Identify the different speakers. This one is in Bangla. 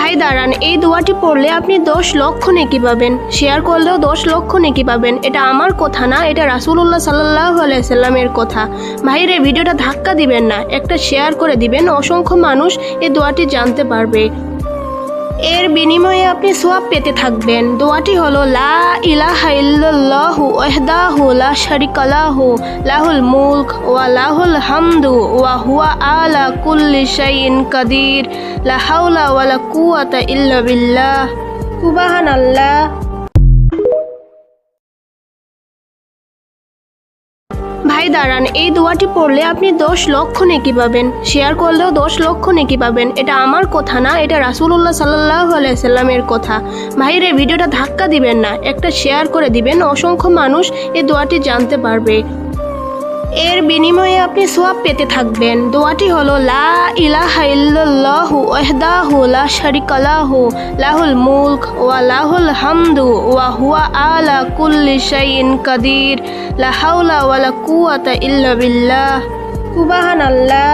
Speaker 1: ভাই দাঁড়ান, এই দোয়াটি পড়লে আপনি 10 লক্ষ নেকি পাবেন। শেয়ার করলেও 10 লক্ষ নেকি পাবেন। এটা আমার কথা না, এটা রাসূলুল্লাহ সাল্লাল্লাহু আলাইহি সাল্লামের কথা। ভাইরে, ভিডিওটা ধাক্কা দিবেন না, একটা শেয়ার করে দিবেন। অসংখ্য মানুষ এই দোয়াটি জানতে পারবে। এর বিনিময়ে আপনি সওয়াব পেতে থাকবেন। দোয়াটি হলো লা ইলাহা ইল্লাল্লাহু ওয়াহদাহু লা শারিকা লাহু লাহুল মুলক ওয়া লাহুল হামদু ওয়া হুয়া আলা কুল্লি শাইইন কাদির লা হাওলা ওয়ালা কুওয়াতা ইল্লা বিল্লাহ। সুবহানাল্লাহ। ভাই দাঁড়ান, এই দোয়াটি পড়লে আপনি 10 লক্ষ নেকি পাবেন। শেয়ার করলেও 10 লক্ষ নেকি পাবেন। এটা আমার কথা না, এটা রাসূলুল্লাহ সাল্লাল্লাহু আলাইহি সাল্লামের কথা। ভাইরে, ভিডিওটা ধাক্কা দিবেন না, একটা শেয়ার করে দিবেন। অসংখ্য মানুষ এই দোয়াটি জানতে পারবে। এর বিনিময়ে আপনি সওয়াব পেতে থাকবেন। দোয়াটি হলো লা ইলাহা ইল্লাল্লাহু ওয়াহদাহু লা শারিকা লাহু লাহুল মুলক ওয়া লাহুল হামদু ওয়া হুয়া আলা কুল্লি শাইইন কাদির লা হাওলা ওয়ালা কুওয়াতা ইল্লা বিল্লাহ। সুবহানাল্লাহ।